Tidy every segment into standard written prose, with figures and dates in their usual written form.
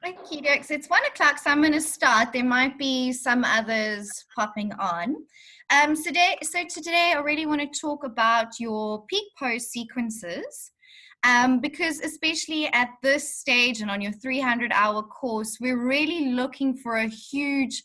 Okay, Dirk. It's 1 o'clock, so I'm going to start. There might be some others popping on. Today I really want to talk about your peak pose sequences, because especially at this stage and on your 300-hour course, we're really looking for a huge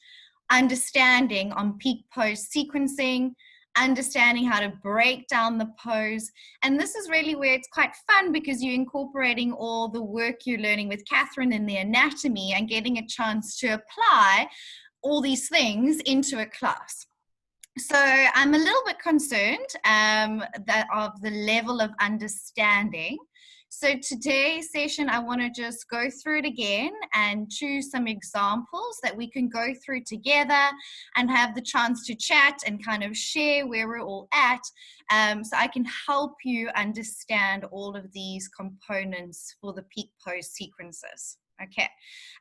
understanding on peak pose sequencing, understanding how to break down the pose. And this is really where it's quite fun because you're incorporating all the work you're learning with Catherine in the anatomy and getting a chance to apply all these things into a class. So I'm a little bit concerned of the level of understanding. So today's session, I want to just go through it again and choose some examples that we can go through together and have the chance to chat and kind of share where we're all at, so I can help you understand all of these components for the peak pose sequences. Okay,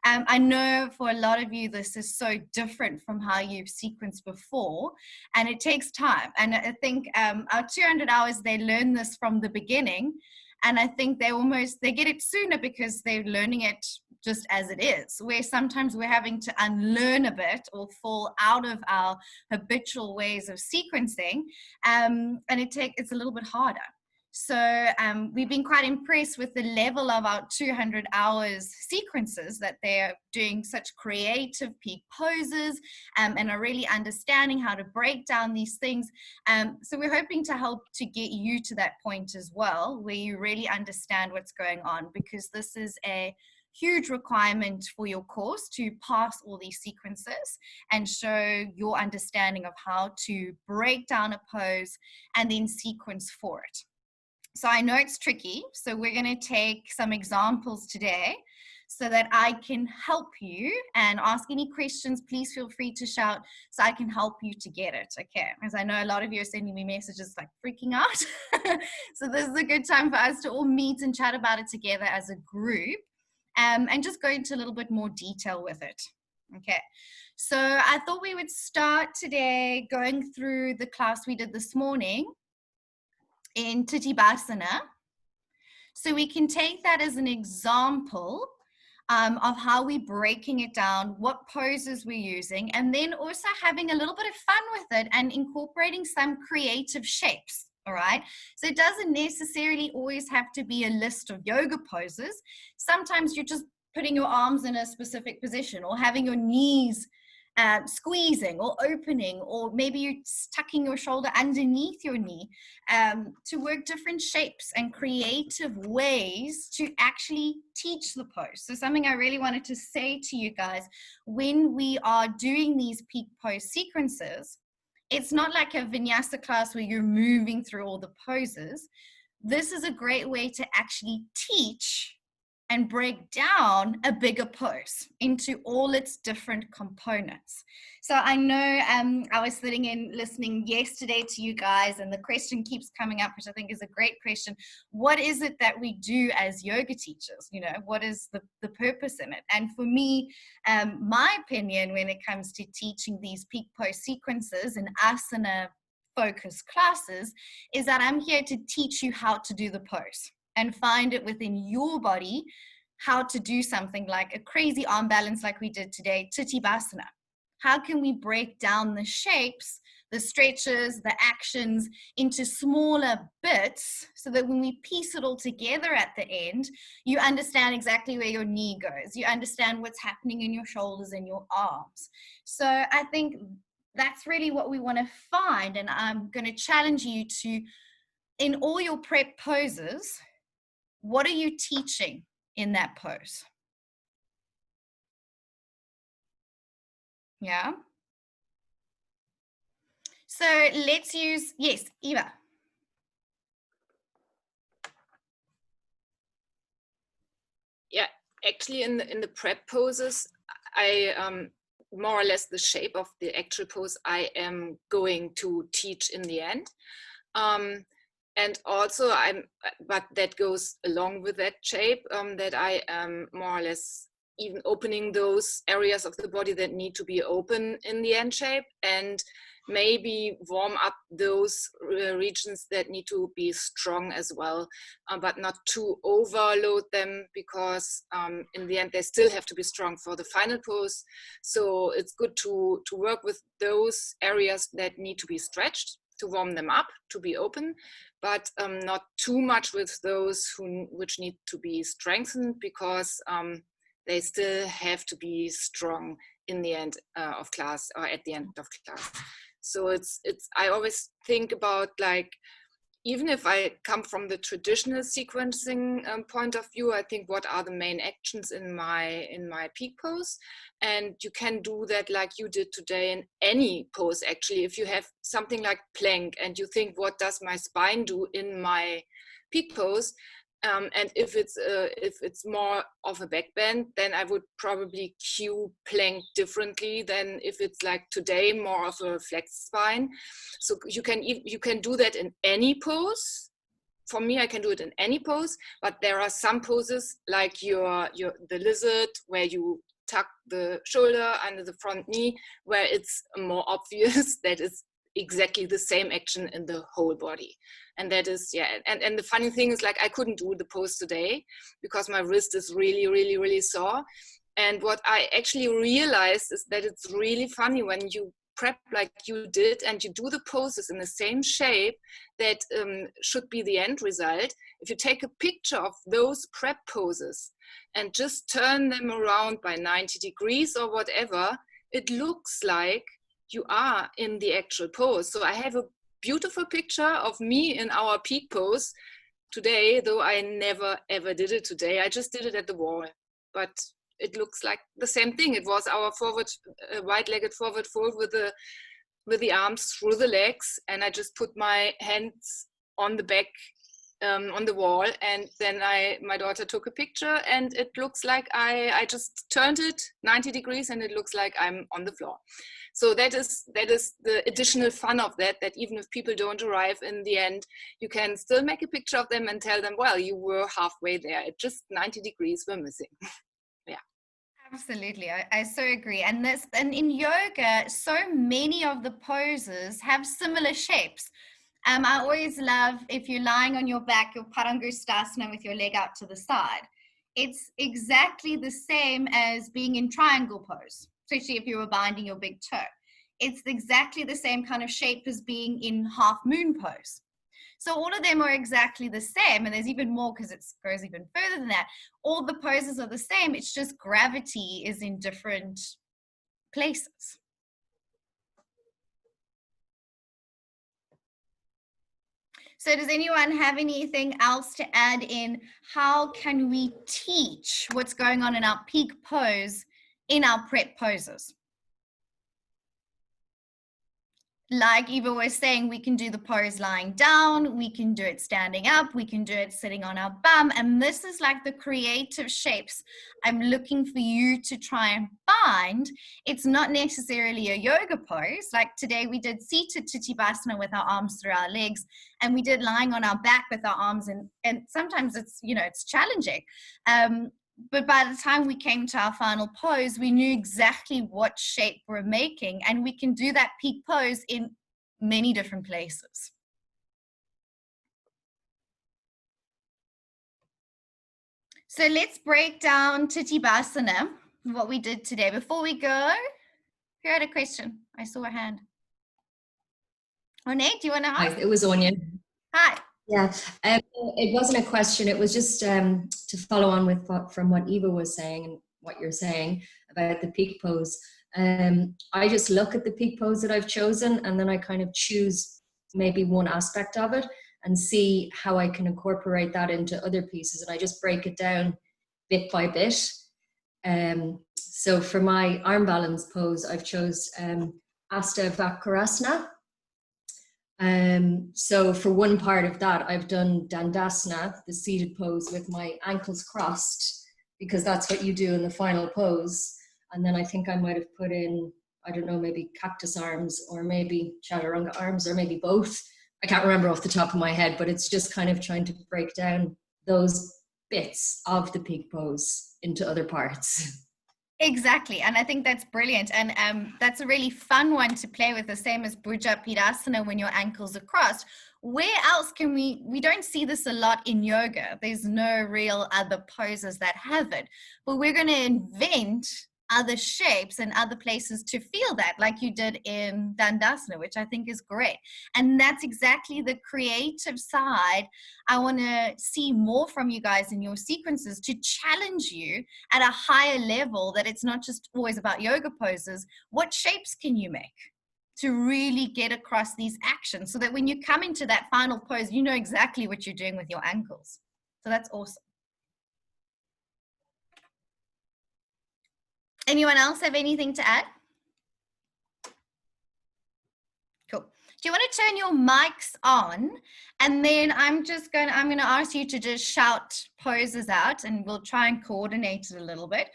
I know for a lot of you this is so different from how you've sequenced before, and it takes time. And I think our 200 hours, they learn this from the beginning, and I think they get it sooner because they're learning it just as it is, where sometimes we're having to unlearn a bit or fall out of our habitual ways of sequencing, and it's a little bit harder. So we've been quite impressed with the level of our 200 hours sequences, that they're doing such creative peak poses and are really understanding how to break down these things. So we're hoping to help to get you to that point as well, where you really understand what's going on, because this is a huge requirement for your course to pass all these sequences and show your understanding of how to break down a pose and then sequence for it. So I know it's tricky, so we're going to take some examples today so that I can help you, and ask any questions. Please feel free to shout so I can help you to get it, okay? Because I know a lot of you are sending me messages like freaking out. So this is a good time for us to all meet and chat about it together as a group, and just go into a little bit more detail with it, okay? So I thought we would start today going through the class we did this morning in Titibhasana. So we can take that as an example of how we're breaking it down, what poses we're using, and then also having a little bit of fun with it and incorporating some creative shapes. All right. So it doesn't necessarily always have to be a list of yoga poses. Sometimes you're just putting your arms in a specific position, or having your knees squeezing or opening, or maybe you're tucking your shoulder underneath your knee, to work different shapes and creative ways to actually teach the pose. So something I really wanted to say to you guys, when we are doing these peak pose sequences, it's not like a vinyasa class where you're moving through all the poses. This is a great way to actually teach and break down a bigger pose into all its different components. So I know I was sitting in listening yesterday to you guys, and the question keeps coming up, which I think is a great question. What is it that we do as yoga teachers? You know, what is the purpose in it? And for me, my opinion when it comes to teaching these peak pose sequences and asana focused classes is that I'm here to teach you how to do the pose and find it within your body, how to do something like a crazy arm balance like we did today, Titibhasana. How can we break down the shapes, the stretches, the actions into smaller bits, so that when we piece it all together at the end, you understand exactly where your knee goes. You understand what's happening in your shoulders and your arms. So I think that's really what we want to find. And I'm going to challenge you to, in all your prep poses, what are you teaching in that pose? Yeah. So let's use, yes, Eva. Yeah, actually in the prep poses, I more or less the shape of the actual pose I am going to teach in the end. And also but that goes along with that shape, that I am more or less even opening those areas of the body that need to be open in the end shape, and maybe warm up those regions that need to be strong as well, but not to overload them, because in the end they still have to be strong for the final pose. So it's good to work with those areas that need to be stretched, to warm them up, to be open, but not too much with those which need to be strengthened, because they still have to be strong in the end of class, or at the end of class. So I always think about, like, even if I come from the traditional sequencing point of view, I think what are the main actions in my peak pose? And you can do that like you did today in any pose, actually. If you have something like plank and you think, what does my spine do in my peak pose? And if it's more of a back bend, then I would probably cue plank differently than if it's like today, more of a flexed spine. So you can do that in any pose. For me, I can do it in any pose, but there are some poses like the lizard, where you tuck the shoulder under the front knee, where it's more obvious that it's exactly the same action in the whole body. And that is, yeah, and the funny thing is, like, I couldn't do the pose today because my wrist is really, really, really sore. And what I actually realized is that it's really funny when you prep like you did and you do the poses in the same shape that should be the end result. If you take a picture of those prep poses and just turn them around by 90 degrees or whatever, it looks like you are in the actual pose. So I have a beautiful picture of me in our peak pose today, though I never ever did it today. I just did it at the wall, but it looks like the same thing. It was our forward, wide-legged forward fold with the arms through the legs, and I just put my hands on the back, on the wall, and then my daughter took a picture, and it looks like I just turned it 90 degrees, and it looks like I'm on the floor. So that is the additional fun of that even if people don't arrive in the end, you can still make a picture of them and tell them, well, you were halfway there. It just 90 degrees were missing. Yeah. Absolutely. I so agree. And in yoga, so many of the poses have similar shapes. I always love, if you're lying on your back, your Padangusthasana with your leg out to the side. It's exactly the same as being in triangle pose, especially if you were binding your big toe. It's exactly the same kind of shape as being in half moon pose. So all of them are exactly the same, and there's even more because it goes even further than that. All the poses are the same, it's just gravity is in different places. So does anyone have anything else to add in? How can we teach what's going on in our peak pose in our prep poses? Like Eva was saying, we can do the pose lying down, we can do it standing up, we can do it sitting on our bum. And this is like the creative shapes I'm looking for you to try and find. It's not necessarily a yoga pose. Like today we did seated Titibhasana with our arms through our legs, and we did lying on our back with our arms, and sometimes it's, you know, it's challenging. But by the time we came to our final pose, we knew exactly what shape we're making, and we can do that peak pose in many different places. So let's break down Titibhasana, what we did today. Before we go, who had a question? I saw a hand. Ornate, do you want to ask? Hi, it was Anya. Hi. Yeah, it wasn't a question. It was just to follow on with from what Eva was saying and what you're saying about the peak pose. I just look at the peak pose that I've chosen, and then I kind of choose maybe one aspect of it and see how I can incorporate that into other pieces. And I just break it down bit by bit. So for my arm balance pose, I've chose Asta Vakarasana. So for one part of that, I've done Dandasana, the seated pose with my ankles crossed, because that's what you do in the final pose. And then I think I might have put in, I don't know, maybe cactus arms, or maybe chaturanga arms, or maybe both. I can't remember off the top of my head, but it's just kind of trying to break down those bits of the peak pose into other parts. Exactly, and I think that's brilliant, and that's a really fun one to play with, the same as Bhuja Pidasana when your ankles are crossed. Where else can we don't see this a lot in yoga. There's no real other poses that have it, but we're going to invent other shapes and other places to feel that, like you did in Dandasana, which I think is great. And that's exactly the creative side I want to see more from you guys in your sequences, to challenge you at a higher level, that it's not just always about yoga poses. What shapes can you make to really get across these actions, so that when you come into that final pose, you know exactly what you're doing with your ankles? So that's awesome. Anyone else have anything to add? Cool. Do you want to turn your mics on? And then I'm going to ask you to just shout poses out, and we'll try and coordinate it a little bit.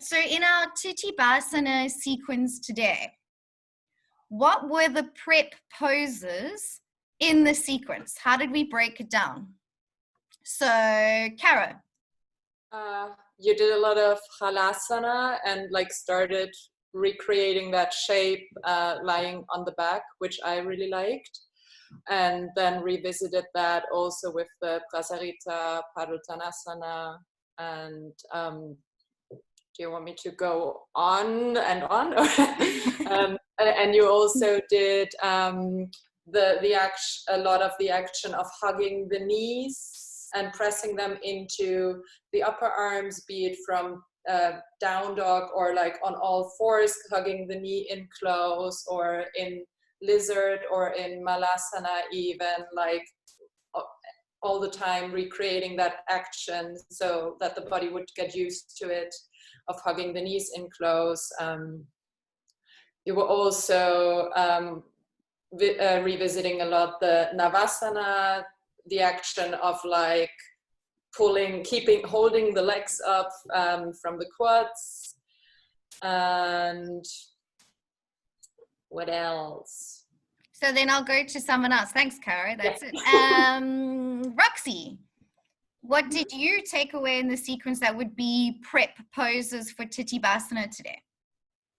So in our Titibhasana sequence today, what were the prep poses in the sequence? How did we break it down? So, Kara. You did a lot of halasana and like started recreating that shape lying on the back, which I really liked. And then revisited that also with the Prasarita, Padottanasana, and do you want me to go on and on? And you also did the action, a lot of the action of hugging the knees and pressing them into the upper arms, be it from down dog or like on all fours, hugging the knee in close, or in lizard, or in malasana, even like all the time recreating that action so that the body would get used to it, of hugging the knees in close. You were also revisiting a lot the Navasana, the action of like pulling, holding the legs up from the quads. And what else? So then I'll go to someone else. Thanks, Kara. That's it. Roxy, what did you take away in the sequence that would be prep poses for Titibhasana today?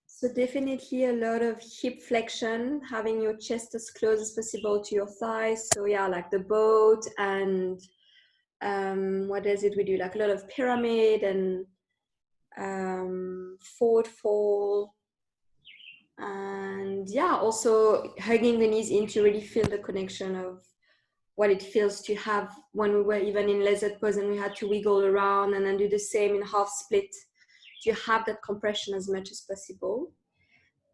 So definitely a lot of hip flexion, having your chest as close as possible to your thighs. So yeah, like the boat, and what is it we do? Like a lot of pyramid and forward fold. And yeah, also hugging the knees in to really feel the connection of what it feels to have when we were even in lizard pose and we had to wiggle around, and then do the same in half split to have that compression as much as possible.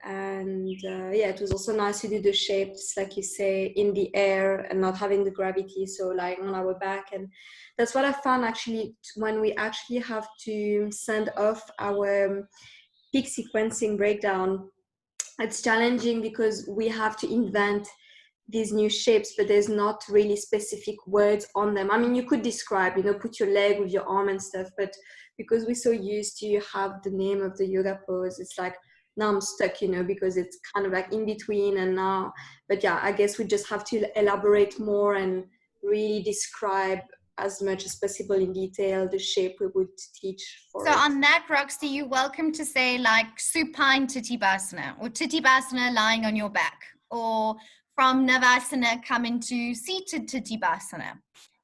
And yeah, it was also nice to do the shapes, like you say, in the air and not having the gravity, so lying on our back. And that's what I found actually when we actually have to send off our peak sequencing breakdown. It's challenging because we have to invent these new shapes, but there's not really specific words on them. I mean, you could describe, put your leg with your arm and stuff, but because we're so used to have the name of the yoga pose, it's like, now I'm stuck, because it's kind of like in between and now. But yeah, I guess we just have to elaborate more and really describe as much as possible in detail the shape we would teach for So it. on that, Roxy, you're welcome to say like supine Titibhasana, or Titibhasana lying on your back, or from Navasana come into seated Titibhasana.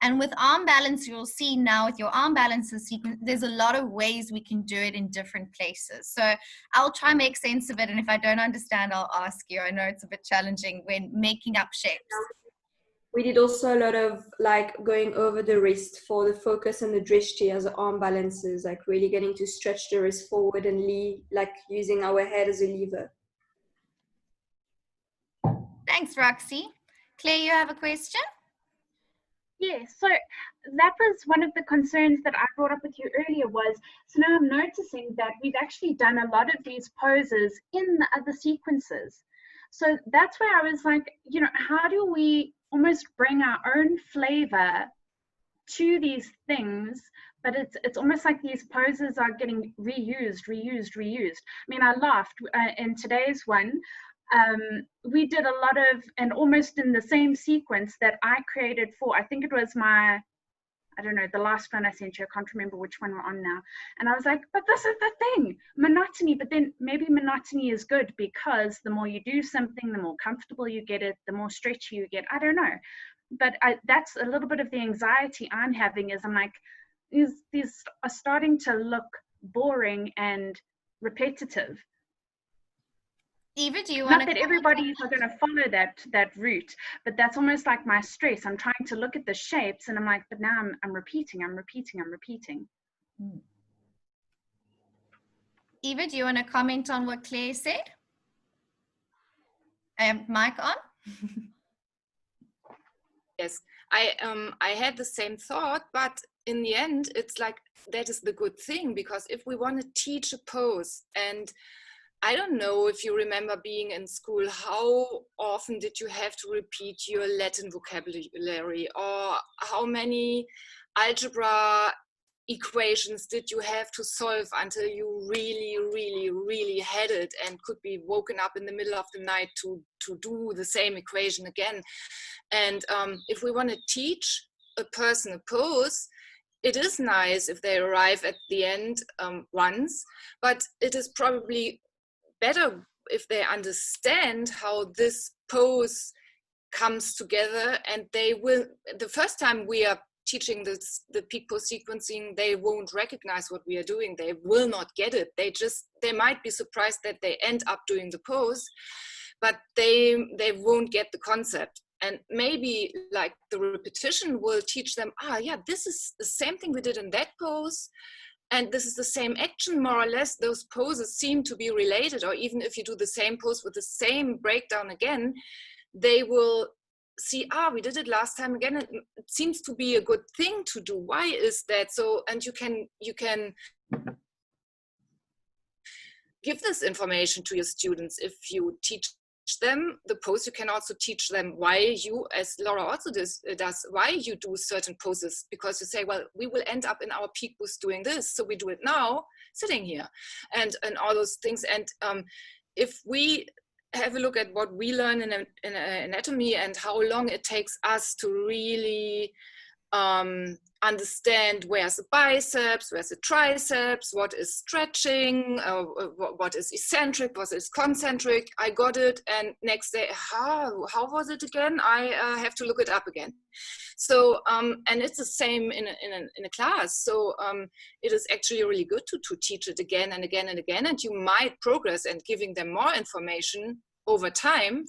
And with arm balance, you'll see now with your arm balances sequence, there's a lot of ways we can do it in different places. So I'll try and make sense of it. And if I don't understand, I'll ask you. I know it's a bit challenging when making up shapes. We did also a lot of like going over the wrist for the focus and the drishti as arm balances, like really getting to stretch the wrist forward and like using our head as a lever. Thanks, Roxy. Claire, you have a question? Yeah, so that was one of the concerns that I brought up with you earlier was, so now I'm noticing that we've actually done a lot of these poses in the other sequences. So that's where I was like, how do we almost bring our own flavor to these things, but it's almost like these poses are getting reused. I mean, I laughed in today's one. We did a lot of, and almost in the same sequence that I created for, I think it was my I don't know, the last one I sent you, I can't remember which one we're on now. And I was like, but this is the thing, monotony. But then maybe monotony is good, because the more you do something, the more comfortable you get it, the more stretchy you get. I don't know. But that's a little bit of the anxiety I'm having, is I'm like, these are starting to look boring and repetitive. Eva, do you want Not that everybody is going to follow that route, but that's almost like my stress. I'm trying to look at the shapes and I'm like, but now I'm repeating. Eva, do you want to comment on what Claire said? Mic on? Yes, I had the same thought, but in the end, it's like, that is the good thing, because if we want to teach a pose, and I don't know if you remember being in school, how often did you have to repeat your Latin vocabulary, or how many algebra equations did you have to solve until you really had it and could be woken up in the middle of the night to do the same equation again. And if we want to teach a person a pose, it is nice if they arrive at the end once, but it is probably better if they understand how this pose comes together, and they will, the first time we are teaching the peak pose sequencing, they won't recognize what we are doing. They will not get it. They might be surprised that they end up doing the pose, but they won't get the concept. And maybe like the repetition will teach them, yeah, this is the same thing we did in that pose, and this is the same action, more or less. Those poses seem to be related, or even if you do the same pose with the same breakdown again, they will see, we did it last time again, and it seems to be a good thing to do. Why is that so? And you can give this information to your students. If you teach them the pose, you can also teach them why you, as Laura also does, why you do certain poses, because you say, well, we will end up in our peak pose doing this, so we do it now sitting here, and all those things. And if we have a look at what we learn in anatomy and how long it takes us to really understand where's the biceps, where's the triceps, what is stretching, what is eccentric, what is concentric. I got it, and next day, how was it again? I have to look it up again. So, and it's the same in a class. So it is actually really good to teach it again and again and again, and you might progress and giving them more information over time,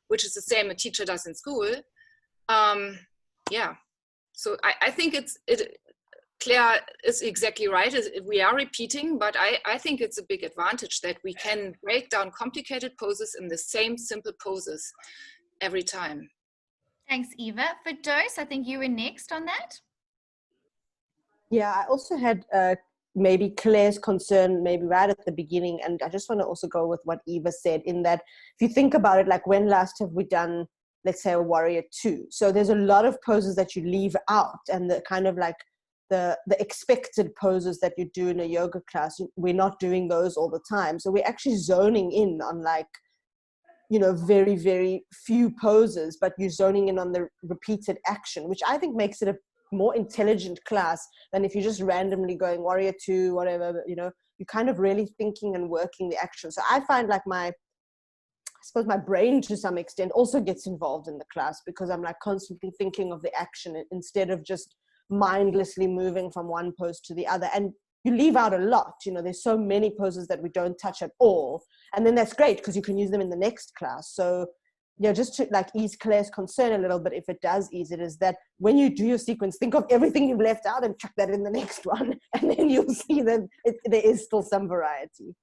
which is the same a teacher does in school. Yeah. So I think Claire is exactly right. We are repeating, but I think it's a big advantage that we can break down complicated poses in the same simple poses every time. Thanks, Eva. For Dose, I think you were next on that. Yeah, I also had maybe Claire's concern maybe right at the beginning, and I just want to also go with what Eva said, in that if you think about it, like when last have we done, let's say, a Warrior 2? So there's a lot of poses that you leave out, and the kind of like the expected poses that you do in a yoga class, we're not doing those all the time. So we're actually zoning in on, like, you know, very, very few poses, but you're zoning in on the repeated action, which I think makes it a more intelligent class than if you're just randomly going Warrior 2, whatever, you know, you're kind of really thinking and working the action. So I find like I suppose my brain to some extent also gets involved in the class, because I'm like constantly thinking of the action instead of just mindlessly moving from one pose to the other. And you leave out a lot, you know, there's so many poses that we don't touch at all. And then that's great because you can use them in the next class. So yeah, just to like ease Claire's concern a little bit, if it does ease it, is that when you do your sequence, think of everything you've left out and chuck that in the next one. And then you'll see that there is still some variety.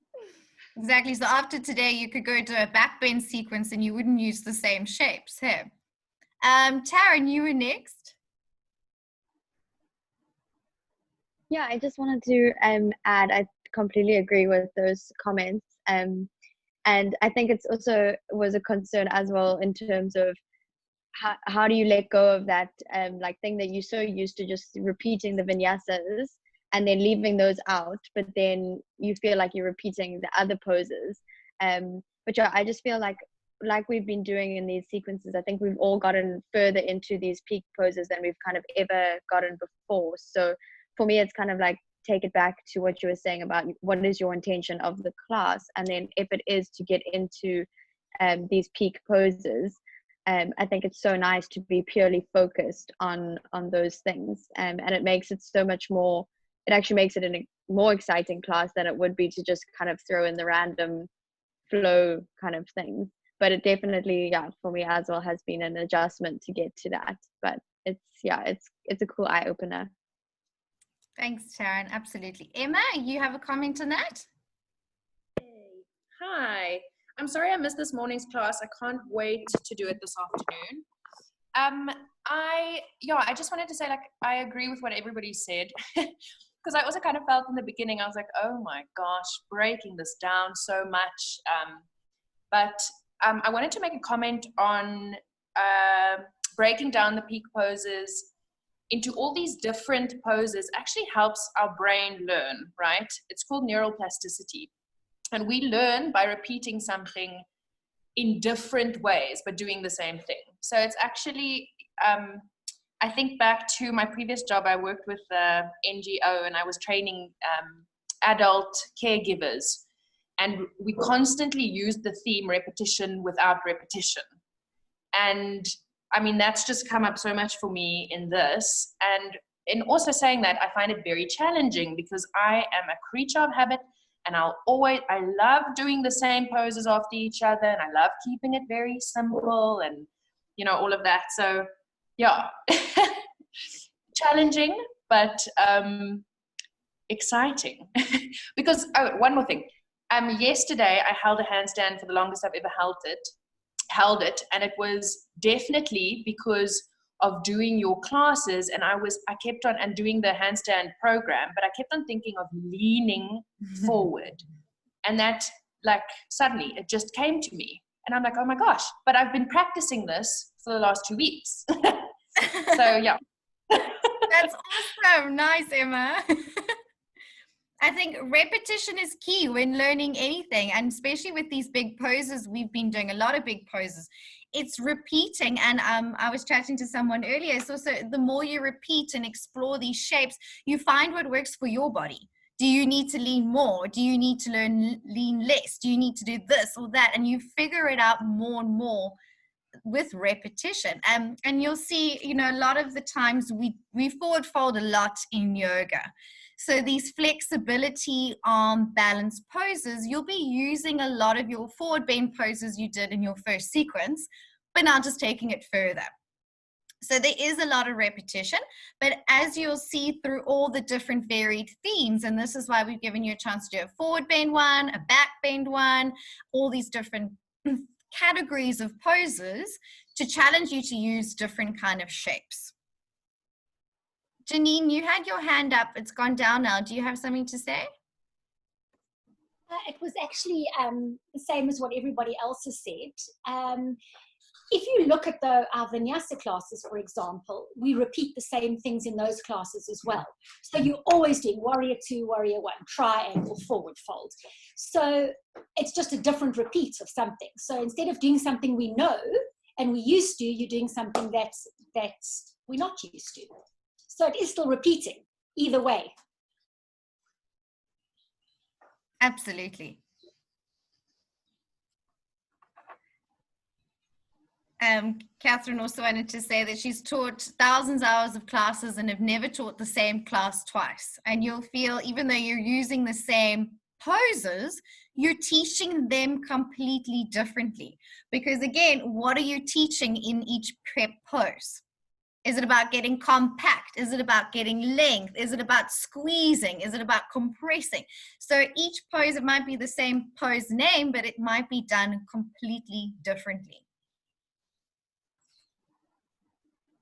Exactly. So after today, you could go to a back bend sequence and you wouldn't use the same shapes. Hey, Taryn, you were next. Yeah, I just wanted to add, I completely agree with those comments. And I think it's also was a concern as well in terms of how do you let go of that like thing that you're so used to just repeating the vinyasas and then leaving those out, but then you feel like you're repeating the other poses. But yeah, I just feel like like we've been doing in these sequences, I think we've all gotten further into these peak poses than we've kind of ever gotten before. So for me, it's kind of like, take it back to what you were saying about what is your intention of the class, and then if it is to get into these peak poses, I think it's so nice to be purely focused on those things, and it makes it so much more, it actually makes it a more exciting class than it would be to just kind of throw in the random flow kind of things. But it definitely, yeah, for me as well, has been an adjustment to get to that. But it's a cool eye-opener. Thanks, Taryn. Absolutely. Emma, you have a comment on that? Hi. I'm sorry I missed this morning's class. I can't wait to do it this afternoon. I just wanted to say, like, I agree with what everybody said. Because I also kind of felt in the beginning, I was like, oh my gosh, breaking this down so much. But I wanted to make a comment on breaking down the peak poses into all these different poses actually helps our brain learn, right? It's called neural plasticity. And we learn by repeating something in different ways, but doing the same thing. So it's actually, I think back to my previous job, I worked with the NGO and I was training adult caregivers. And we constantly used the theme repetition without repetition. And I mean, that's just come up so much for me in this. And in also saying that, I find it very challenging because I am a creature of habit, and I love doing the same poses after each other, and I love keeping it very simple and, you know, all of that. So yeah, challenging, but exciting. Because, oh, one more thing. Yesterday I held a handstand for the longest I've ever held it, and it was definitely because of doing your classes, and I kept on and doing the handstand program, but I kept on thinking of leaning forward, and that, like, suddenly it just came to me, and I'm like, oh my gosh, but I've been practicing this for the last 2 weeks. So yeah. That's awesome. Nice, Emma. I think repetition is key when learning anything, and especially with these big poses. We've been doing a lot of big poses. It's repeating, and I was chatting to someone earlier. It's also the more you repeat and explore these shapes, you find what works for your body. Do you need to lean more? Do you need to lean less? Do you need to do this or that? And you figure it out more and more with repetition. And you'll see, you know, a lot of the times we forward fold a lot in yoga. So these flexibility arm balance poses, you'll be using a lot of your forward bend poses you did in your first sequence, but now just taking it further. So there is a lot of repetition, but as you'll see through all the different varied themes, and this is why we've given you a chance to do a forward bend one, a back bend one, all these different categories of poses to challenge you to use different kind of shapes. Janine, you had your hand up. It's gone down now. Do you have something to say? It was actually the same as what everybody else has said. If you look at our vinyasa classes, for example, we repeat the same things in those classes as well. So you're always doing warrior 2, warrior 1, triangle, forward fold. So it's just a different repeat of something. So instead of doing something we know and we used to, you're doing something that's we're not used to. So it is still repeating either way. Absolutely. Catherine also wanted to say that she's taught thousands of hours of classes and have never taught the same class twice. And you'll feel, even though you're using the same poses, you're teaching them completely differently. Because again, what are you teaching in each prep pose? Is it about getting compact? Is it about getting length? Is it about squeezing? Is it about compressing? So each pose, it might be the same pose name, but it might be done completely differently.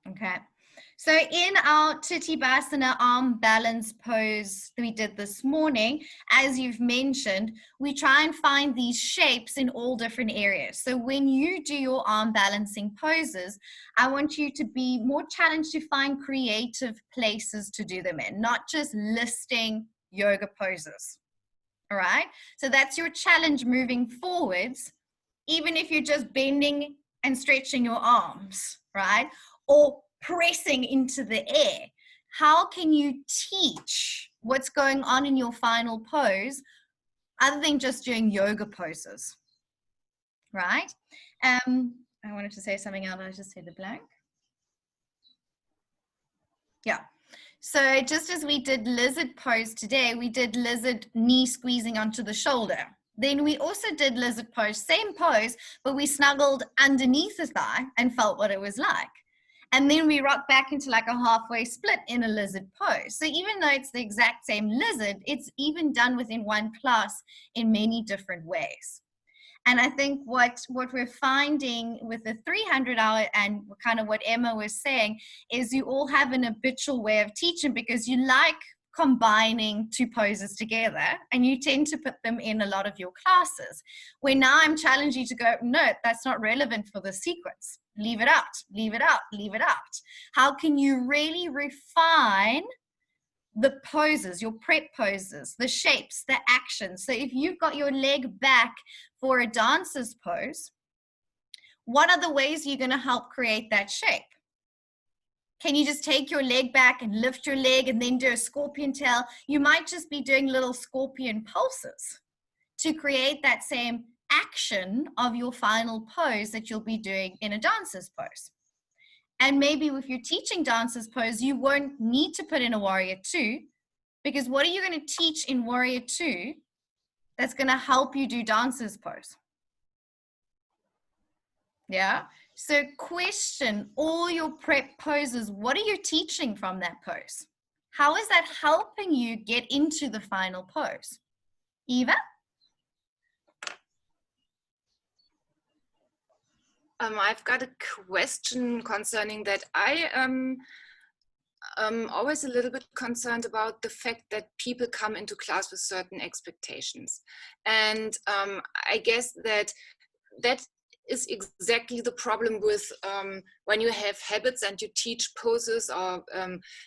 Okay. So in our Titibhasana arm balance pose that we did this morning, as you've mentioned, we try and find these shapes in all different areas. So when you do your arm balancing poses, I want you to be more challenged to find creative places to do them in, not just listing yoga poses. All right. So that's your challenge moving forwards. even if you're just bending and stretching your arms, right? Or pressing into the air. How can you teach what's going on in your final pose other than just doing yoga poses, right? I wanted to say something else. I just said the blank. Yeah. So just as we did lizard pose today, we did lizard knee squeezing onto the shoulder. Then we also did lizard pose, same pose, but we snuggled underneath the thigh and felt what it was like. And then we rock back into like a halfway split in a lizard pose. So even though it's the exact same lizard, it's even done within one class in many different ways. And I think what we're finding with the 300-hour and kind of what Emma was saying is you all have an habitual way of teaching because you like combining two poses together and you tend to put them in a lot of your classes. Where now I'm challenging you to go, no, that's not relevant for the sequence. Leave it out, leave it out, leave it out. How can you really refine the poses, your prep poses, the shapes, the actions? So if you've got your leg back for a dancer's pose, what are the ways you're going to help create that shape? Can you just take your leg back and lift your leg and then do a scorpion tail? You might just be doing little scorpion pulses to create that same action of your final pose that you'll be doing in a dancer's pose. And maybe if you're teaching dancer's pose, you won't need to put in a warrior two, because what are you going to teach in warrior two that's going to help you do dancer's pose? Yeah. So question all your prep poses. What are you teaching from that pose? How is that helping you get into the final pose? Eva? I've got a question concerning that. I am always a little bit concerned about the fact that people come into class with certain expectations. And I guess that is exactly the problem with when you have habits and you teach poses, or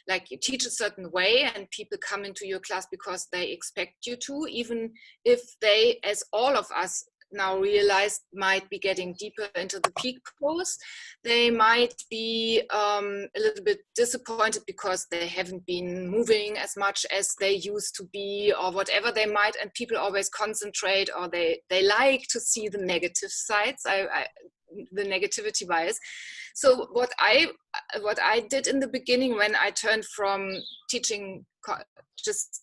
like you teach a certain way and people come into your class because they expect you to, even if they, as all of us now realize, might be getting deeper into the peak pose. They might be a little bit disappointed because they haven't been moving as much as they used to be, or whatever they might, and people always concentrate, or they like to see the negative sides, the negativity bias. So what I did in the beginning, when I turned from teaching just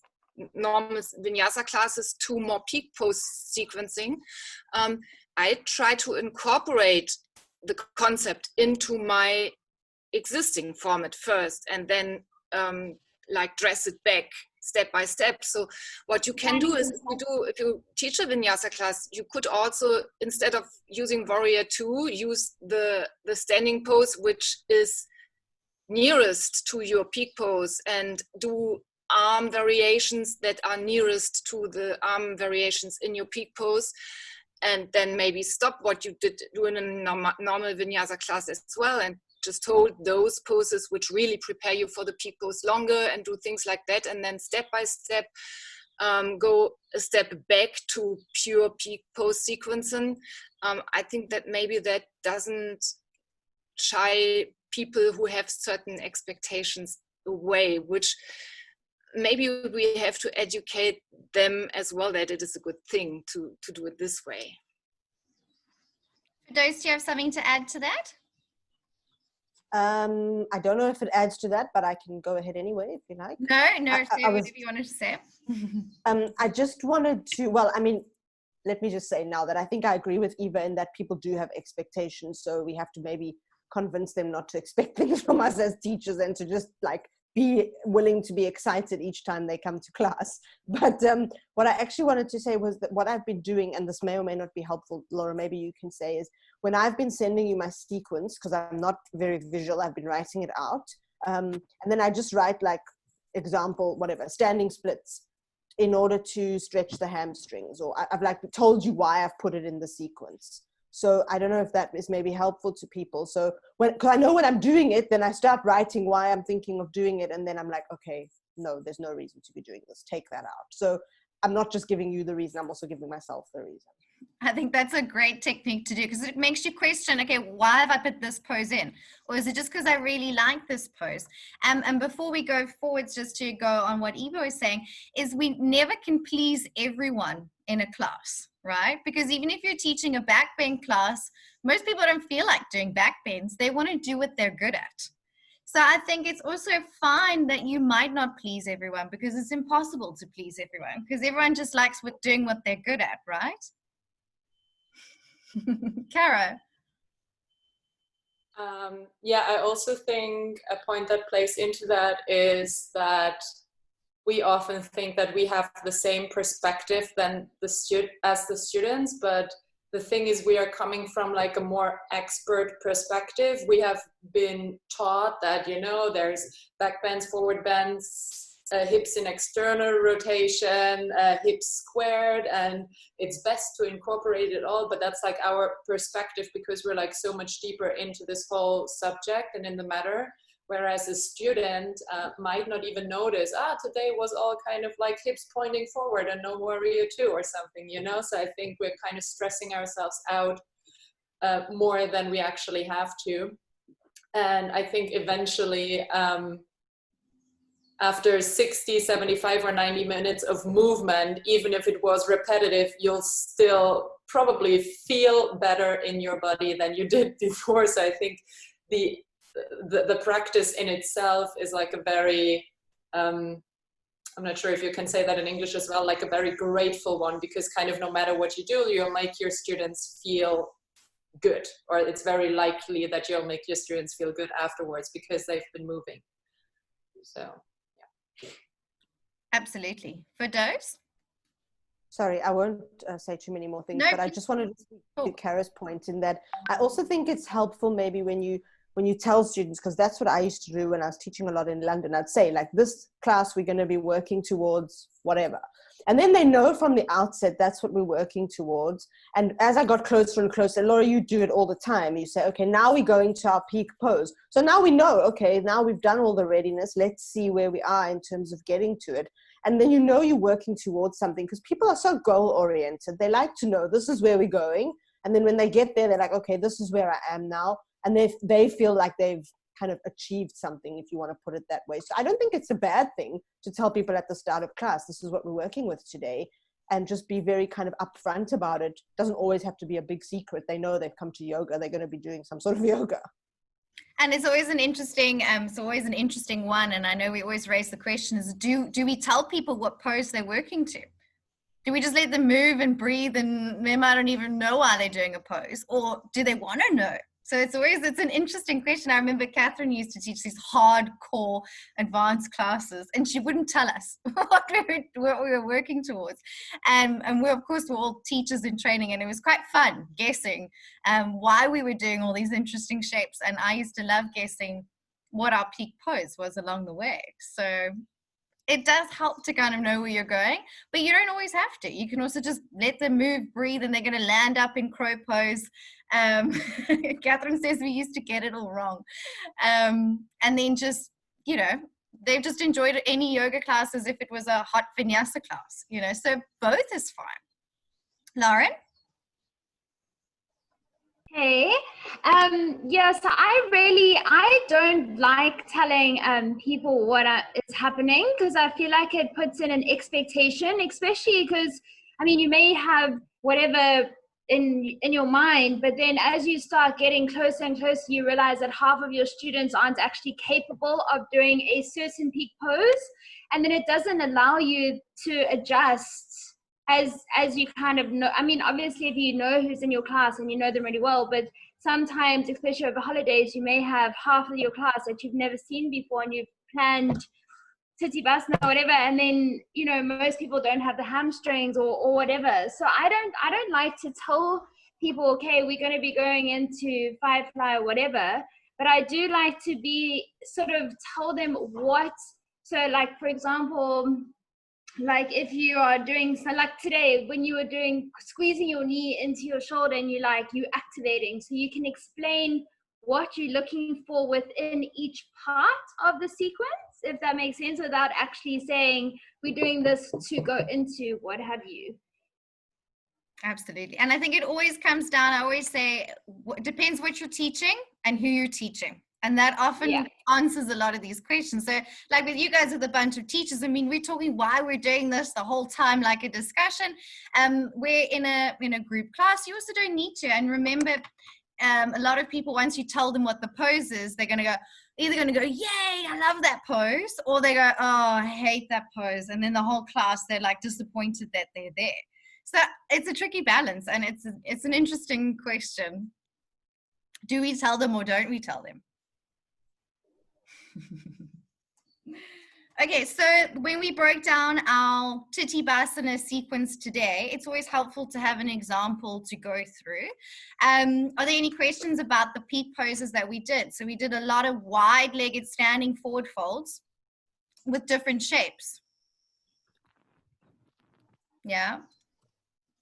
normal vinyasa classes to more peak pose sequencing, I try to incorporate the concept into my existing format first, and then like dress it back step by step. So what you can do is, if you teach a vinyasa class, you could also, instead of using warrior two, use the standing pose, which is nearest to your peak pose, and do arm variations that are nearest to the arm variations in your peak pose, and then maybe stop what you did do in a normal vinyasa class as well, and just hold those poses which really prepare you for the peak pose longer, and do things like that, and then step by step go a step back to pure peak pose sequencing. I think that maybe that doesn't shy people who have certain expectations away, which maybe we have to educate them as well, that it is a good thing to do it this way. Firdous, do you have something to add to that? I don't know if it adds to that, but I can go ahead anyway if you like. No, say whatever you wanted to say. I just wanted to, well, I mean, let me just say now that I think I agree with Eva in that people do have expectations, so we have to maybe convince them not to expect things from us as teachers, and to just like be willing to be excited each time they come to class. But what I actually wanted to say was that what I've been doing, and this may or may not be helpful, Laura, maybe you can say, is when I've been sending you my sequence, because I'm not very visual, I've been writing it out. And then I just write like example, whatever, standing splits in order to stretch the hamstrings, or I've like told you why I've put it in the sequence. So I don't know if that is maybe helpful to people. So because I know when I'm doing it, then I start writing why I'm thinking of doing it. And then I'm like, okay, no, there's no reason to be doing this. Take that out. So I'm not just giving you the reason, I'm also giving myself the reason. I think that's a great technique to do because it makes you question, okay, why have I put this pose in? Or is it just because I really like this pose? And before we go forwards, just to go on what Eva was saying, is we never can please everyone in a class, right? Because even if you're teaching a back bend class, most people don't feel like doing back bends. They want to do what they're good at. So I think it's also fine that you might not please everyone because it's impossible to please everyone because everyone just likes doing what they're good at, right? Cara. Yeah, I also think a point that plays into that is that we often think that we have the same perspective than as the students, but the thing is we are coming from like a more expert perspective. We have been taught that, you know, there's back bends, forward bends, hips in external rotation, hips squared, and it's best to incorporate it all, but that's like our perspective because we're like so much deeper into this whole subject and in the matter. Whereas a student might not even notice, today was all kind of like hips pointing forward and no warrior two or something, you know? So I think we're kind of stressing ourselves out more than we actually have to. And I think eventually, after 60, 75 or 90 minutes of movement, even if it was repetitive, you'll still probably feel better in your body than you did before. So I think the practice in itself is like a very, I'm not sure if you can say that in English as well, like a very grateful one, because kind of no matter what you do, you'll make your students feel good, or it's very likely that you'll make your students feel good afterwards because they've been moving. So. Absolutely. Firdaus? Sorry, I won't say too many more things, No, but I just wanted to speak to Kara's point in that I also think it's helpful maybe when you tell students, because that's what I used to do when I was teaching a lot in London. I'd say, like, this class we're going to be working towards whatever. And then they know from the outset that's what we're working towards. And as I got closer and closer, Laura, you do it all the time. You say, okay, now we're going to our peak pose. So now we know, okay, now we've done all the readiness. Let's see where we are in terms of getting to it. And then you know you're working towards something because people are so goal-oriented. They like to know this is where we're going. And then when they get there, they're like, okay, this is where I am now. And they feel like they've kind of achieved something, if you want to put it that way. So I don't think it's a bad thing to tell people at the start of class, this is what we're working with today, and just be very kind of upfront about it. Doesn't always have to be a big secret. They know they've come to yoga. They're going to be doing some sort of yoga. And it's always an interesting, one. And I know we always raise the question is, do we tell people what pose they're working to? Do we just let them move and breathe and they might not even know why they're doing a pose? Or do they want to know? So it's an interesting question. I remember Catherine used to teach these hardcore advanced classes and she wouldn't tell us what we were working towards. And we, of course, were all teachers in training and it was quite fun guessing why we were doing all these interesting shapes. And I used to love guessing what our peak pose was along the way. So it does help to kind of know where you're going, but you don't always have to. You can also just let them move, breathe, and they're going to land up in crow pose. Catherine says we used to get it all wrong. And then just, you know, they've just enjoyed any yoga class as if it was a hot vinyasa class, you know, so both is fine. Lauren? Hey, yeah, so I don't like telling people what is happening because I feel like it puts in an expectation, especially because, I mean, you may have whatever in your mind, but then as you start getting closer and closer, you realize that half of your students aren't actually capable of doing a certain peak pose, and then it doesn't allow you to adjust as you kind of know. I mean, obviously if you know who's in your class and you know them really well, but sometimes, especially over holidays, you may have half of your class that you've never seen before and you've planned Titibasana or whatever, and then, you know, most people don't have the hamstrings or whatever. So I don't like to tell people, okay, we're going to be going into Firefly or whatever, but I do like to be sort of tell them what. So like, for example, like if you are doing, so like today when you were doing squeezing your knee into your shoulder and you activating, so you can explain what you're looking for within each part of the sequence, if that makes sense, without actually saying we're doing this to go into what have you. Absolutely. And I think it always comes down, I always say, it depends what you're teaching and who you're teaching. And that often answers a lot of these questions. So like with you guys with a bunch of teachers, I mean, we're talking why we're doing this the whole time, like a discussion. We're in a group class. You also don't need to. And remember, a lot of people, once you tell them what the pose is, they're going to go, either going to go, yay, I love that pose, or they go, oh, I hate that pose. And then the whole class, they're like disappointed that they're there. So it's a tricky balance, and it's an interesting question. Do we tell them or don't we tell them? Okay, so when we broke down our Titibhasana sequence today, it's always helpful to have an example to go through. Are there any questions about the peak poses that we did? So we did a lot of wide-legged standing forward folds with different shapes. Yeah.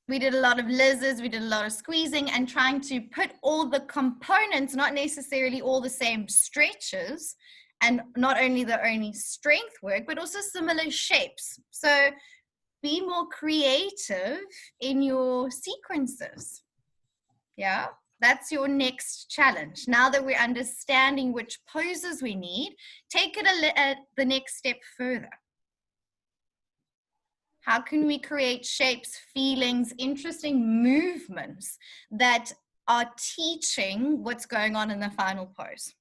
We did a lot of lizards, we did a lot of squeezing and trying to put all the components, not necessarily all the same stretches, and not only the only strength work, but also similar shapes. So be more creative in your sequences. Yeah, that's your next challenge. Now that we're understanding which poses we need, take it the next step further. How can we create shapes, feelings, interesting movements that are teaching what's going on in the final pose?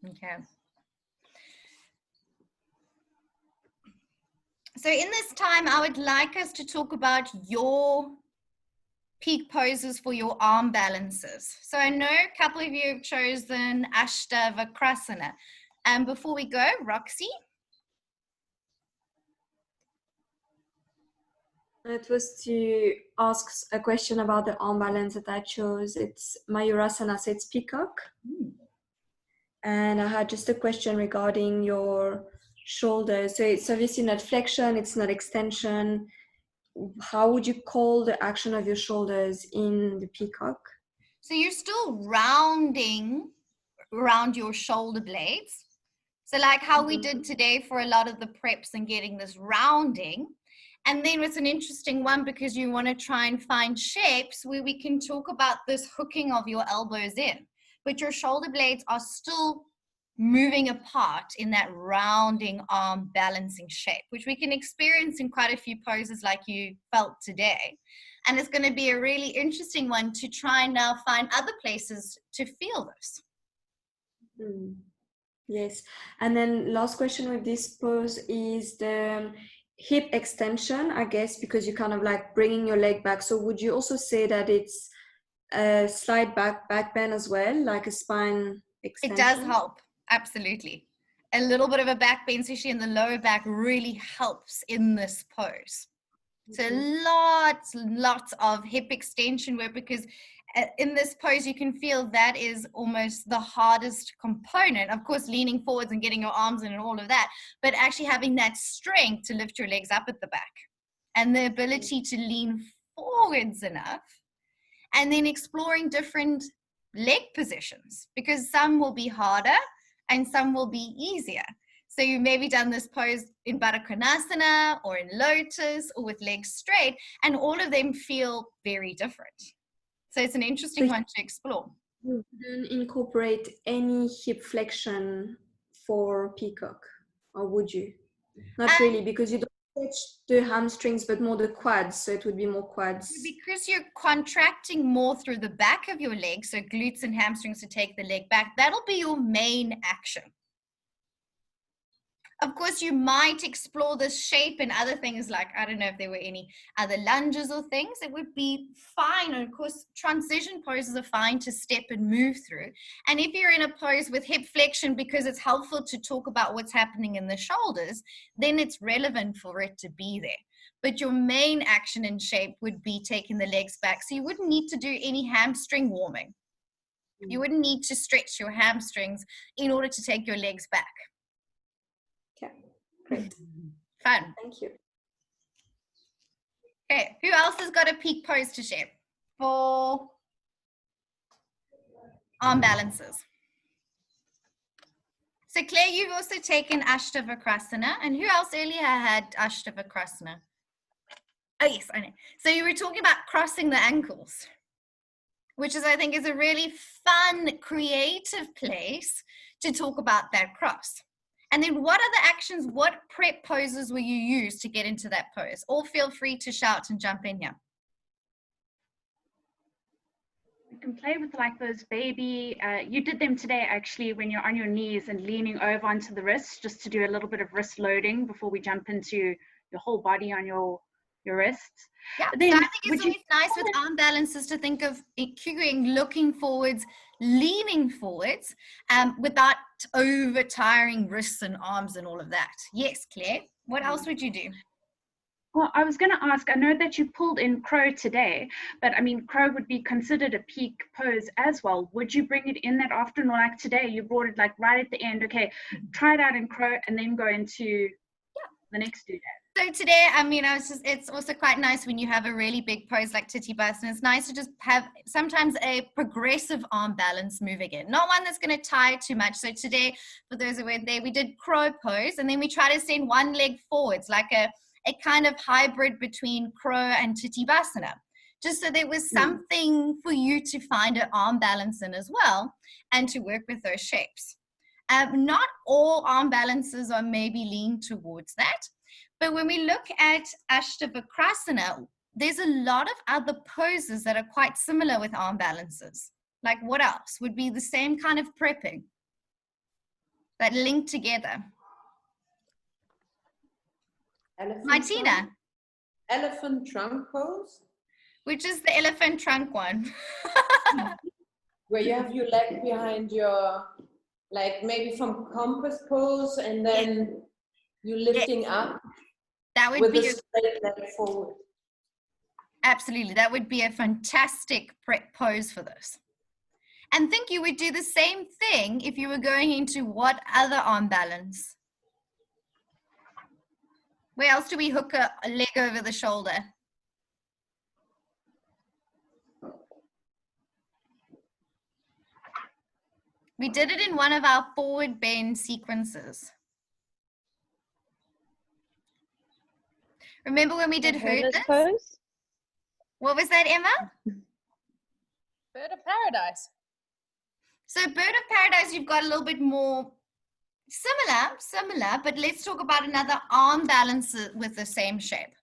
Okay. So in this time, I would like us to talk about your peak poses for your arm balances. So I know a couple of you have chosen Ashtavakrasana. And before we go, Roxy. It was to ask a question about the arm balance that I chose. It's Mayurasana, so it's peacock. And I had just a question regarding your shoulders. So it's obviously not flexion, it's not extension. How would you call the action of your shoulders in the peacock? So you're still rounding around your shoulder blades. So like how we did today for a lot of the preps and getting this rounding. And then it's an interesting one because you want to try and find shapes where we can talk about this hooking of your elbows in, but your shoulder blades are still moving apart in that rounding arm balancing shape, which we can experience in quite a few poses like you felt today. And it's going to be a really interesting one to try and now find other places to feel this. Yes. And then last question with this pose is the hip extension, I guess, because you're kind of like bringing your leg back. So would you also say that it's a slight back bend as well, like a spine extension? It does help, absolutely. A little bit of a back bend, especially in the lower back, really helps in this pose. So lots of hip extension work, because in this pose you can feel that is almost the hardest component. Of course, leaning forwards and getting your arms in and all of that, but actually having that strength to lift your legs up at the back and the ability to lean forwards enough, and then exploring different leg positions, because some will be harder and some will be easier. So you've maybe done this pose in Baddha Konasana or in Lotus or with legs straight, and all of them feel very different. So it's an interesting one to explore. You wouldn't incorporate any hip flexion for peacock, or would you? Not really, because you don't stretch the hamstrings, but more the quads, so it would be more quads. Because you're contracting more through the back of your legs, so glutes and hamstrings to take the leg back, that'll be your main action. Of course, you might explore this shape and other things like, I don't know if there were any other lunges or things, it would be fine. And of course, transition poses are fine to step and move through. And if you're in a pose with hip flexion, because it's helpful to talk about what's happening in the shoulders, then it's relevant for it to be there. But your main action and shape would be taking the legs back. So you wouldn't need to do any hamstring warming. You wouldn't need to stretch your hamstrings in order to take your legs back. Okay, great. Fun. Thank you. Okay, who else has got a peak pose to share for arm balances? So Claire, you've also taken Ashtavakrasana, and who else earlier had Ashtavakrasana? Oh yes, I know. So you were talking about crossing the ankles, which is, I think, is a really fun, creative place to talk about that cross. And then what other actions, what prep poses will you use to get into that pose? Or feel free to shout and jump in here. You can play with like those baby, you did them today actually when you're on your knees and leaning over onto the wrists, just to do a little bit of wrist loading before we jump into your whole body on your wrists. Yeah, Then, so I think it's always nice with arm balances to think of queuing, looking forwards, leaning forwards, without over tiring wrists and arms and all of that. Yes, Claire, what else would you do? Well, I was going to ask, I know that you pulled in crow today, but I mean, crow would be considered a peak pose as well. Would you bring it in that often, or like today, you brought it like right at the end? Okay, try it out in crow and then go into the next doodad. So today, I mean, it's also quite nice when you have a really big pose like Titibasana. It's nice to just have sometimes a progressive arm balance move again, not one that's going to tie too much. So today, for those who were there, we did crow pose, and then we try to send one leg forwards, like a kind of hybrid between crow and Titibasana, just so there was something for you to find an arm balance in as well, and to work with those shapes. Not all arm balances are maybe lean towards that. But when we look at Ashtavakrasana, there's a lot of other poses that are quite similar with arm balances. Like what else would be the same kind of prepping that link together? Martina. Elephant trunk pose. Which is the elephant trunk one? Where you have your leg behind your, like maybe from compass pose, and then you lifting up. That would with be a straight leg forward. Absolutely, that would be a fantastic prep pose for this. And think you would do the same thing if you were going into what other arm balance? Where else do we hook a leg over the shoulder? We did it in one of our forward bend sequences. Remember when we did hurdlers? Pose? What was that, Emma? Bird of Paradise. So Bird of Paradise, you've got a little bit more similar, but let's talk about another arm balance with the same shape.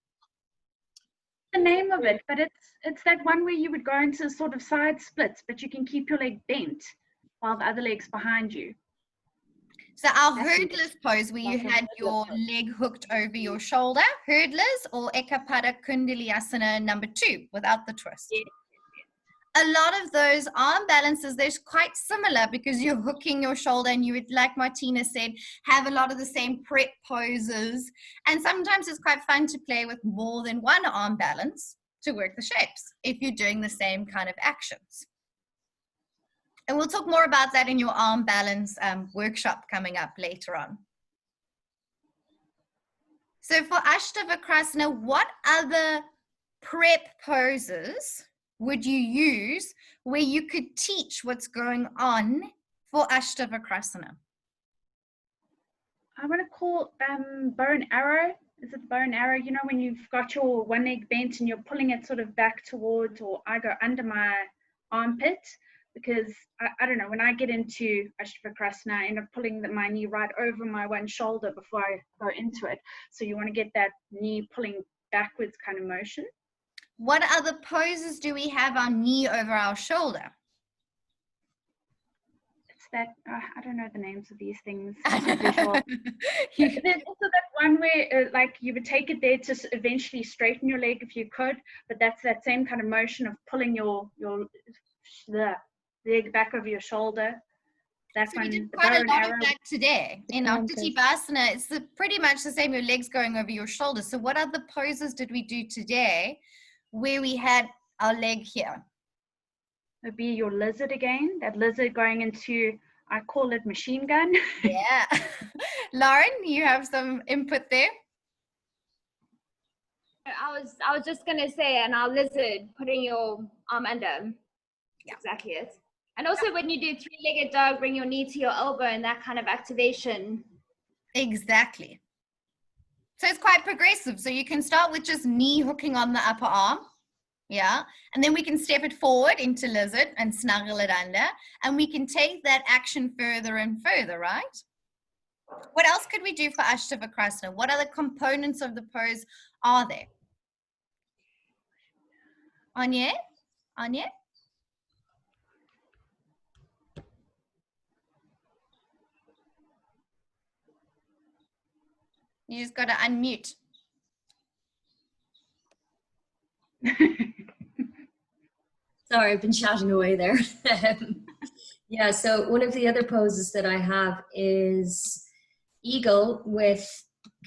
The name of it, but it's that one where you would go into sort of side splits, but you can keep your leg bent while the other leg's behind you. So our hurdlers pose, where you had your leg hooked over your shoulder, hurdlers, or Ekapada Kundaliyasana number 2 without the twist. Yeah. A lot of those arm balances, they're quite similar because you're hooking your shoulder, and you would, like Martina said, have a lot of the same prep poses. And sometimes it's quite fun to play with more than one arm balance to work the shapes if you're doing the same kind of actions. And we'll talk more about that in your arm balance workshop coming up later on. So for Ashtavakrasana, what other prep poses would you use where you could teach what's going on for Ashtavakrasana? I want to call bow and arrow. Is it bow and arrow? You know, when you've got your one leg bent and you're pulling it sort of back towards, or I go under my armpit, because I don't know, when I get into Ashtavakrasana, I end up pulling my knee right over my one shoulder before I go into it. So you want to get that knee pulling backwards kind of motion. What other poses do we have our knee over our shoulder? It's that, I don't know the names of these things. There's also that one where like you would take it there to eventually straighten your leg if you could, but that's that same kind of motion of pulling the leg back over your shoulder. That's so we did quite a lot of that today. In our Titibasana, it's pretty much the same, your legs going over your shoulders. So what other poses did we do today where we had our leg here? It would be your lizard again, that lizard going into, I call it machine gun. Yeah. Lauren, you have some input there? I was just gonna say, and our lizard, putting your arm under. Yeah. Exactly it. And also when you do three-legged dog, bring your knee to your elbow and that kind of activation. Exactly. So it's quite progressive. So you can start with just knee hooking on the upper arm. Yeah. And then we can step it forward into lizard and snuggle it under. And we can take that action further and further, right? What else could we do for Ashtavakrasana? What other components of the pose are there? Anya? Anya? You just got to unmute. Sorry, I've been chatting away there. Yeah, so one of the other poses that I have is eagle with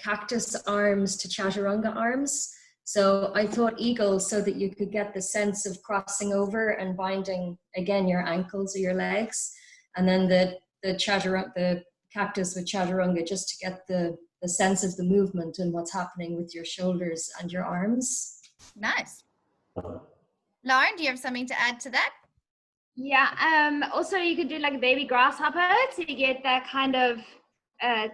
cactus arms to chaturanga arms. So I thought eagle so that you could get the sense of crossing over and binding, again, your ankles or your legs. And then the cactus with chaturanga, just to get the sense of the movement and what's happening with your shoulders and your arms. Nice. Lauren, do you have something to add to that? Yeah, also you could do like a baby grasshopper to get that kind of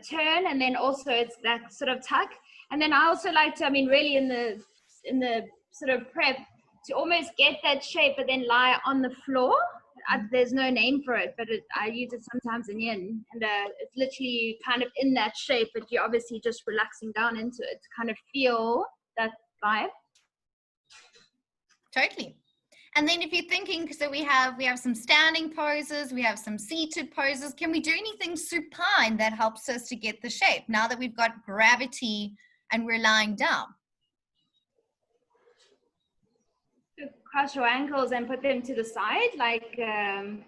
turn, and then also it's that sort of tuck. And then I also like to, I mean, really in the sort of prep, to almost get that shape but then lie on the floor. There's no name for it, but I use it sometimes in yin, and it's literally kind of in that shape, but you're obviously just relaxing down into it to kind of feel that vibe. Totally. And then if you're thinking, so we have some standing poses, we have some seated poses. Can we do anything supine that helps us to get the shape now that we've got gravity and we're lying down? Cross your ankles and put them to the side, like. And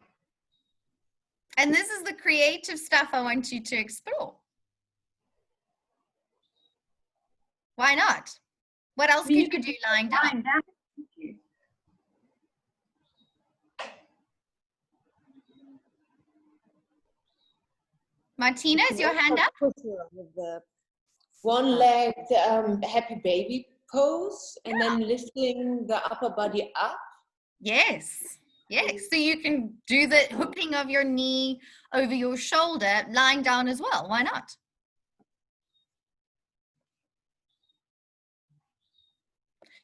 this is the creative stuff I want you to explore. Why not? What else could you do lying down? Martina, is your hand up? One leg, happy baby pose, and then lifting the upper body up. Yes, yes. So you can do the hooking of your knee over your shoulder, lying down as well. Why not?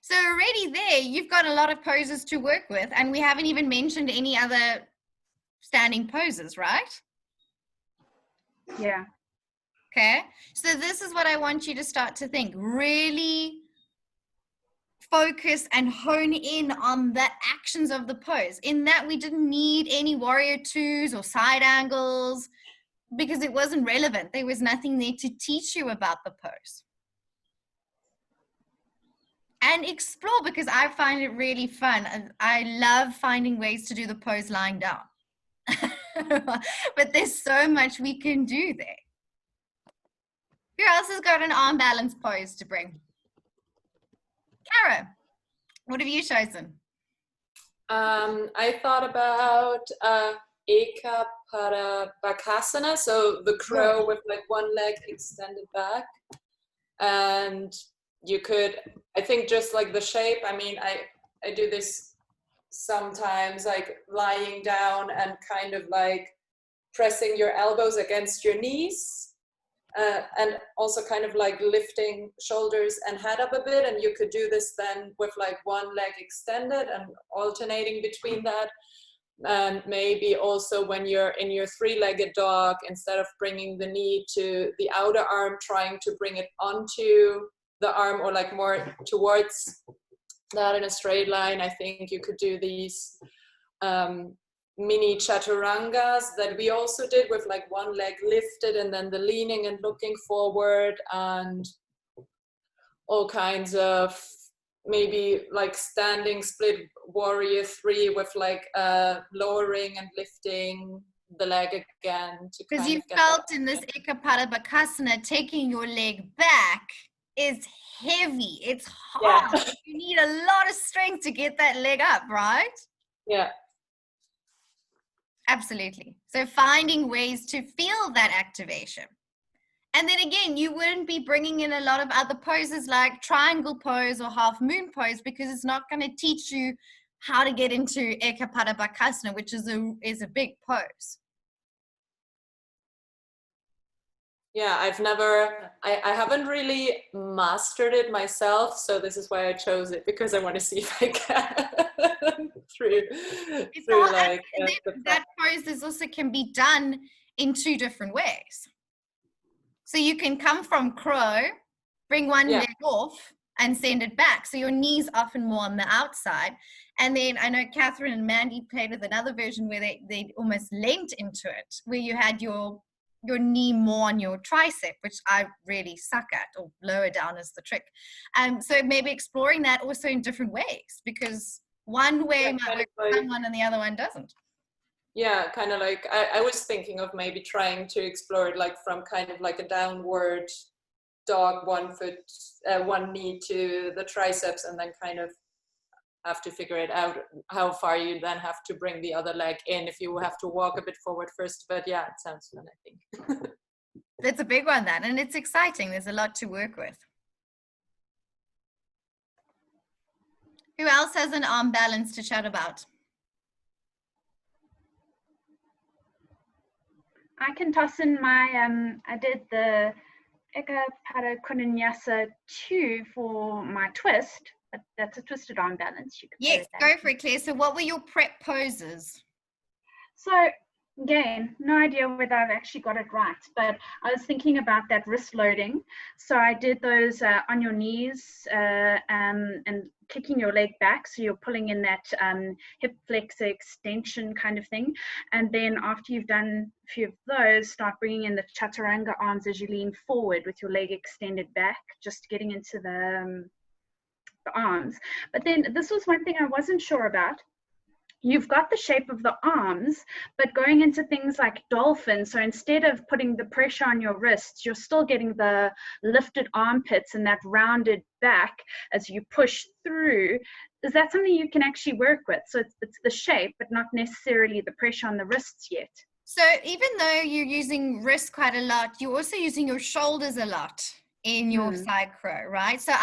So already there, you've got a lot of poses to work with, and we haven't even mentioned any other standing poses, right? Yeah. Okay, so this is what I want you to start to think. Really focus and hone in on the actions of the pose. In that, we didn't need any warrior twos or side angles because it wasn't relevant. There was nothing there to teach you about the pose. And explore, because I find it really fun. And I love finding ways to do the pose lying down. But there's so much we can do there. Who else has got an arm balance pose to bring? Kara, what have you chosen? I thought about Eka Parabakasana, so the crow with like one leg extended back. And you could, I think just like the shape, I mean, I do this sometimes, like lying down and kind of like pressing your elbows against your knees, and also kind of like lifting shoulders and head up a bit. And you could do this then with like one leg extended and alternating between that. And maybe also when you're in your three-legged dog, instead of bringing the knee to the outer arm, trying to bring it onto the arm or like more towards that in a straight line. I think you could do these mini chaturangas that we also did with like one leg lifted and then the leaning and looking forward, and all kinds of maybe like standing split warrior three with like lowering and lifting the leg again. Because you felt in this Eka Parabakasana, taking your leg back is heavy. It's hard. Yeah. You need a lot of strength to get that leg up, right? Yeah. Absolutely. So finding ways to feel that activation. And then again, you wouldn't be bringing in a lot of other poses like triangle pose or half moon pose, because it's not going to teach you how to get into Eka Parabakasana, which is a big pose. Yeah, I haven't really mastered it myself, so this is why I chose it, because I want to see if I can through like that pose also can be done in 2 different ways. So you can come from crow, bring one leg off and send it back. So your knee's often more on the outside. And then I know Catherine and Mandy played with another version where they almost leant into it, where you had your knee more on your tricep, which I really suck at, or lower down is the trick. So maybe exploring that also in different ways, because one way might work for someone and the other one doesn't. Yeah, kind of like, I was thinking of maybe trying to explore it like from kind of like a downward dog, 1 foot, 1 knee to the triceps, and then kind of have to figure it out how far you then have to bring the other leg in, if you have to walk a bit forward first. But yeah, it sounds fun, I think. It's a big one then, and it's exciting. There's a lot to work with. Who else has an arm balance to chat about? I can toss in my, I did the Eka Pada Kunanyasa 2 for my twist, but that's a twisted arm balance. You could yes, go for it, Claire. So what were your prep poses? So again, no idea whether I've actually got it right, but I was thinking about that wrist loading. So I did those on your knees and kicking your leg back. So you're pulling in that hip flexor extension kind of thing. And then after you've done a few of those, start bringing in the chaturanga arms as you lean forward with your leg extended back, just getting into the arms. But then this was one thing I wasn't sure about. You've got the shape of the arms, but going into things like dolphin, so instead of putting the pressure on your wrists, you're still getting the lifted armpits and that rounded back as you push through. Is that something you can actually work with? So it's the shape, but not necessarily the pressure on the wrists yet. So even though you're using wrist quite a lot, you're also using your shoulders a lot in your side crow, right? So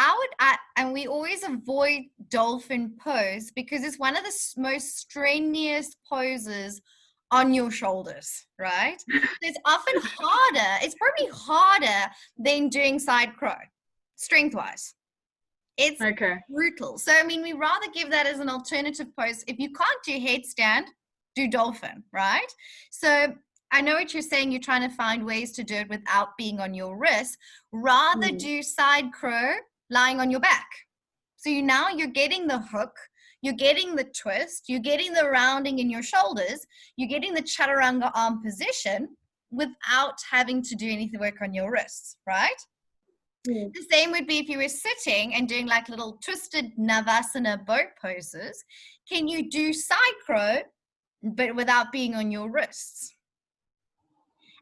and we always avoid dolphin pose because it's one of the most strenuous poses on your shoulders, right? So it's often harder. It's probably harder than doing side crow, strength-wise. It's brutal. So, I mean, we rather give that as an alternative pose. If you can't do headstand, do dolphin, right? So I know what you're saying. You're trying to find ways to do it without being on your wrist. Rather do side crow lying on your back. So you're getting the hook, you're getting the twist, you're getting the rounding in your shoulders, you're getting the chaturanga arm position without having to do anything work on your wrists, right? The same would be if you were sitting and doing like little twisted Navasana boat poses. Can you do side crow, but without being on your wrists?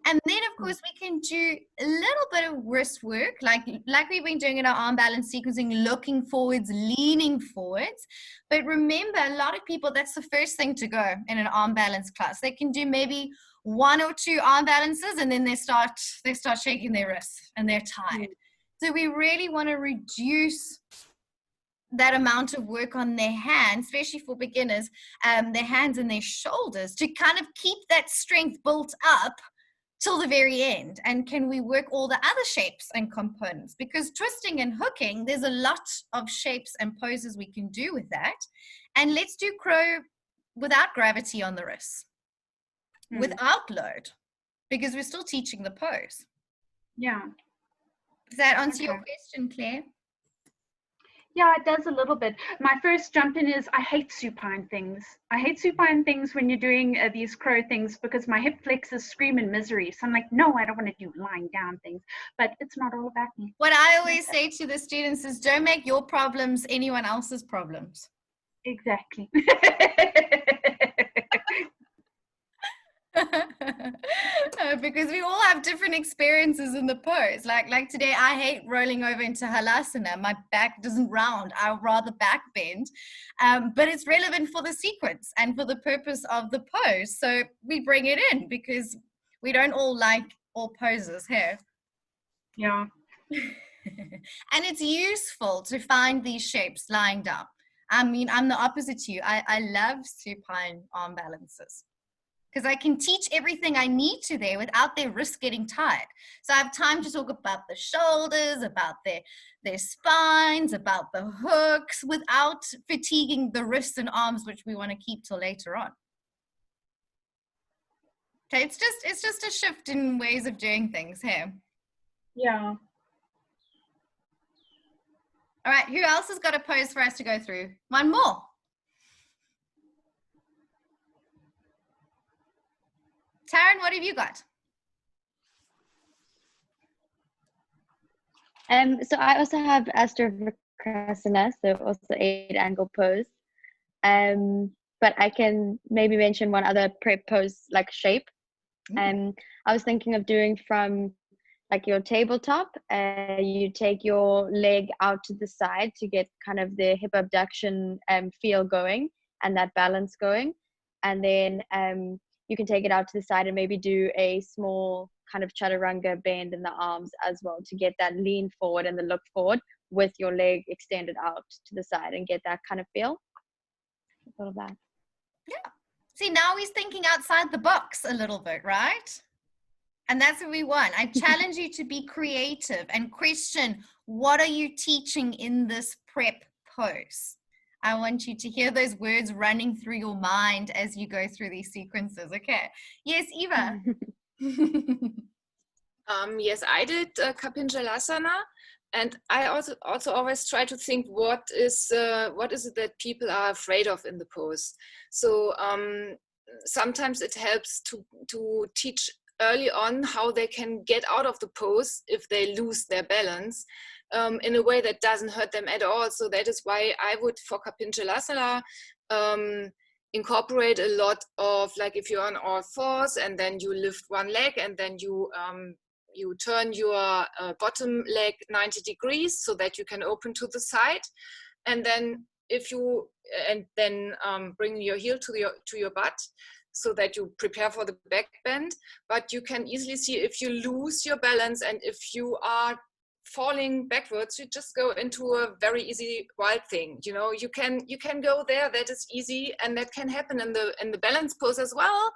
And then, of course, we can do a little bit of wrist work, like we've been doing in our arm balance sequencing, looking forwards, leaning forwards. But remember, a lot of people, that's the first thing to go in an arm balance class. They can do maybe 1 or 2 arm balances, and then they start shaking their wrists, and they're tired. So we really want to reduce that amount of work on their hands, especially for beginners, their hands and their shoulders, to kind of keep that strength built up till the very end. And can we work all the other shapes and components? Because twisting and hooking, there's a lot of shapes and poses we can do with that. And let's do crow without gravity on the wrists, without load, because we're still teaching the pose. Yeah. Does that answer your question, Claire? Yeah, it does a little bit. My first jump in is I hate supine things. I hate supine things when you're doing these crow things because my hip flexors scream in misery. So I'm like, no, I don't want to do lying down things. But it's not all about me. What I always say to the students is don't make your problems anyone else's problems. Exactly. Because we all have different experiences in the pose. Like today, I hate rolling over into halasana. My back doesn't round. I'd rather back bend. But it's relevant for the sequence and for the purpose of the pose. So we bring it in because we don't all like all poses here. Yeah. And it's useful to find these shapes lying down. I mean, I'm the opposite to you. I love supine arm balances. because I can teach everything I need to there without their wrist getting tired. So I have time to talk about the shoulders, about their spines, about the hooks, without fatiguing the wrists and arms, which we want to keep till later on. Okay, it's just a shift in ways of doing things here. Yeah. All right, who else has got a pose for us to go through? One more. Taryn, what have you got? So I also have Astrovakrasana, so also 8-angle pose. But I can maybe mention one other prep pose, like shape. I was thinking of doing from like your tabletop. You take your leg out to the side to get kind of the hip abduction feel going and that balance going. And then you can take it out to the side and maybe do a small kind of chaturanga bend in the arms as well to get that lean forward and the look forward with your leg extended out to the side and get that kind of feel. All of that. Yeah. See, now he's thinking outside the box a little bit, right? And that's what we want. I challenge you to be creative and question, what are you teaching in this prep pose? I want you to hear those words running through your mind as you go through these sequences. Okay. Yes, Eva. Yes, I did Kapinjalasana, and I also always try to think what is it that people are afraid of in the pose. So sometimes it helps to teach early on how they can get out of the pose if they lose their balance in a way that doesn't hurt them at all. So that is why I would, for Kapinjalasana, incorporate a lot of, like, if you're on all fours and then you lift one leg and then you turn your bottom leg 90 degrees so that you can open to the side, and then bring your heel to your butt so that you prepare for the back bend. But you can easily see if you lose your balance and if you are falling backwards, you just go into a very easy wild thing. You know, you can go there. That is easy, and that can happen in the balance pose as well.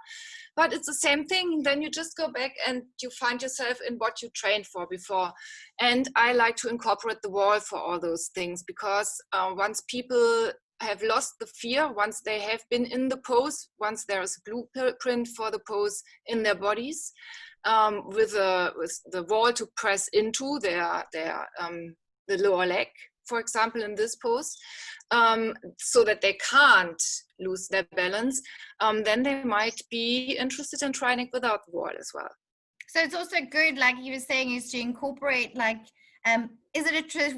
But it's the same thing. Then you just go back and you find yourself in what you trained for before. And I like to incorporate the wall for all those things, because once people have lost the fear, once they have been in the pose, once there is a blueprint for the pose in their bodies, with the wall to press into the lower leg, for example, in this pose, so that they can't lose their balance, then they might be interested in trying it without the wall as well. So it's also good, like you were saying, is to incorporate, like,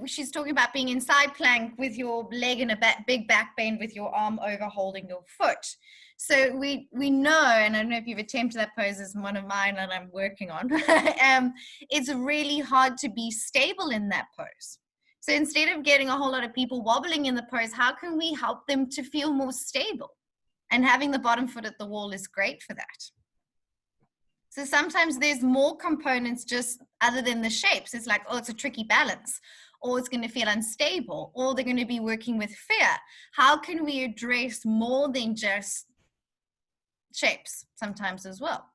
she's talking about being in side plank with your leg in a big back bend with your arm over holding your foot. So we know, and I don't know if you've attempted that pose, as one of mine that I'm working on, it's really hard to be stable in that pose. So instead of getting a whole lot of people wobbling in the pose, how can we help them to feel more stable? And having the bottom foot at the wall is great for that. So sometimes there's more components just other than the shapes. It's like, oh, it's a tricky balance, or it's going to feel unstable, or they're going to be working with fear. How can we address more than just shapes sometimes as well?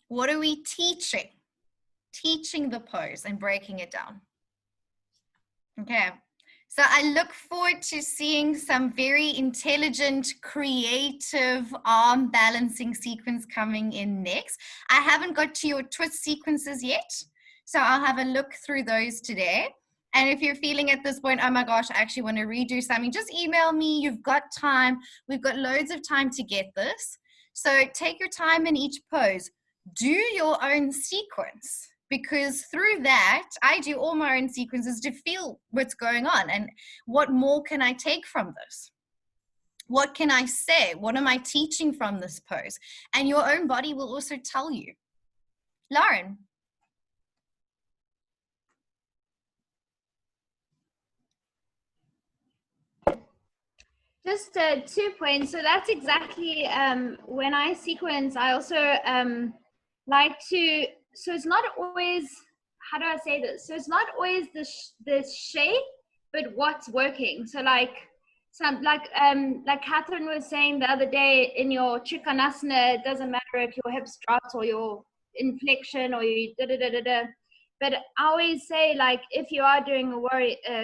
What are we teaching? Teaching the pose and breaking it down. Okay. So I look forward to seeing some very intelligent, creative arm balancing sequence coming in next. I haven't got to your twist sequences yet, so I'll have a look through those today. And if you're feeling at this point, oh my gosh, I actually want to redo something, just email me. You've got time. We've got loads of time to get this. So take your time in each pose. Do your own sequence. Because through that, I do all my own sequences to feel what's going on and what more can I take from this? What can I say? What am I teaching from this pose? And your own body will also tell you. Lauren. Just 2 points. So that's exactly when I sequence, I also like to, so it's not always, how do I say this? So it's not always the shape, but what's working. So like some like Catherine was saying the other day in your Trikonasana, it doesn't matter if your hips dropped or your inflection or you da-da-da-da-da. But I always say, like, if you are doing a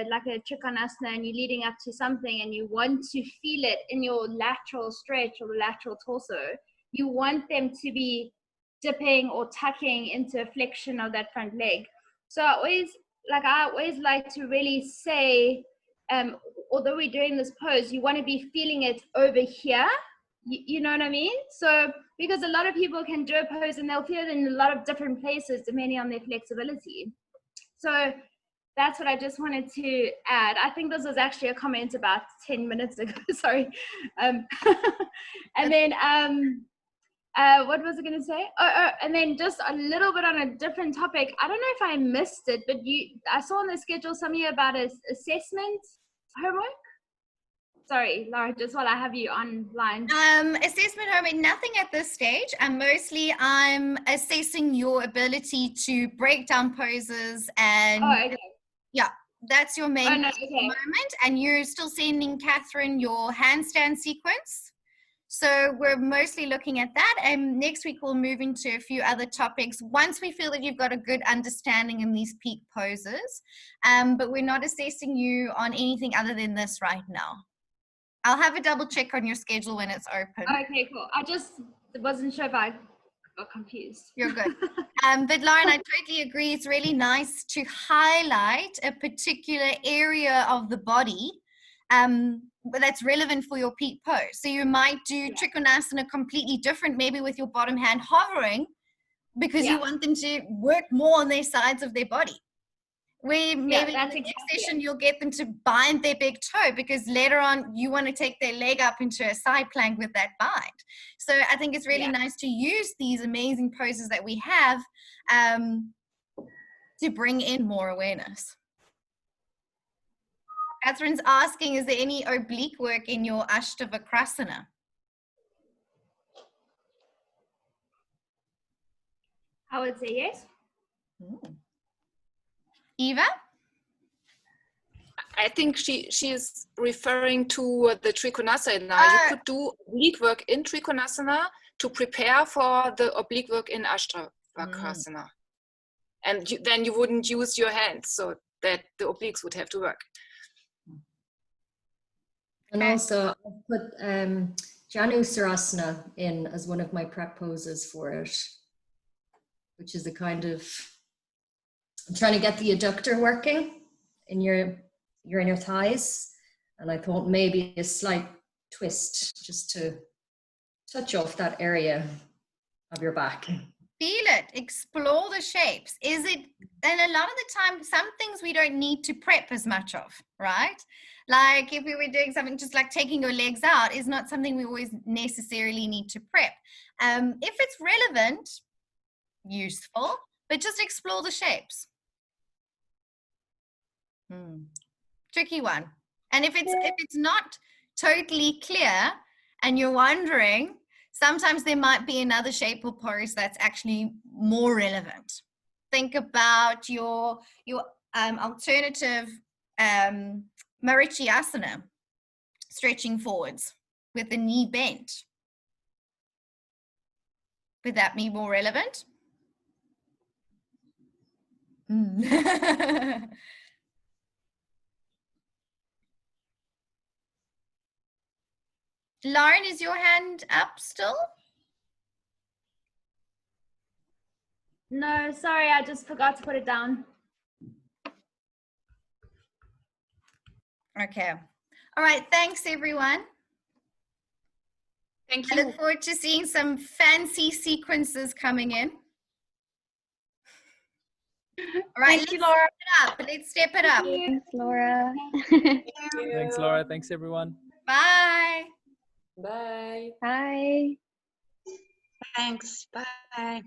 like a Trikonasana and you're leading up to something and you want to feel it in your lateral stretch or the lateral torso, you want them to be dipping or tucking into a flexion of that front leg. So I always like to really say, although we're doing this pose, you want to be feeling it over here. You know what I mean? So, because a lot of people can do a pose and they'll feel it in a lot of different places depending on their flexibility. So that's what I just wanted to add. I think this was actually a comment about 10 minutes ago, sorry. And then, what was I going to say? And then just a little bit on a different topic. I don't know if I missed it, but I saw on the schedule something about assessment homework. Sorry, Laura, just while I have you online. Assessment homework, nothing at this stage. And mostly I'm assessing your ability to break down poses and okay. Yeah, that's your main okay. moment. And you're still sending Catherine your handstand sequence. So we're mostly looking at that. And next week we'll move into a few other topics once we feel that you've got a good understanding in these peak poses. But we're not assessing you on anything other than this right now. I'll have a double check on your schedule when it's open. Okay, cool. I just wasn't sure if I got confused. You're good. But Lauren, I totally agree. It's really nice to highlight a particular area of the body that's relevant for your peak pose. So you might do Trikonasana completely different, maybe with your bottom hand hovering, because you want them to work more on their sides of their body. Where maybe in the next session you'll get them to bind their big toe, because later on you want to take their leg up into a side plank with that bind. So I think it's really nice to use these amazing poses that we have to bring in more awareness. Catherine's asking, is there any oblique work in your Ashtavakrasana? I would say yes. Eva? I think she is referring to the Trikonasana. You could do oblique work in Trikonasana to prepare for the oblique work in Ashtavakrasana. And then you wouldn't use your hands, so that the obliques would have to work. And also, I put Janusarasana in as one of my prep poses for it, which is a kind of, I'm trying to get the adductor working in your inner thighs. And I thought maybe a slight twist just to touch off that area of your back. Feel it, explore the shapes. Is it, and a lot of the time, some things we don't need to prep as much of, right? Like if we were doing something just like taking your legs out is not something we always necessarily need to prep. If it's relevant, useful, but just explore the shapes. Tricky one. And if it's not totally clear and you're wondering, sometimes there might be another shape or pose that's actually more relevant. Think about your alternative Marichyasana, stretching forwards with the knee bent. Would that be more relevant? Lauren, is your hand up still? No, sorry, I just forgot to put it down. Okay. All right. Thanks, everyone. Thank you. I look forward to seeing some fancy sequences coming in. All right. Thank you, Laura. Let's step it up. Thanks, Laura. Thanks, Laura. Thanks, everyone. Bye. Bye. Bye. Thanks. Bye.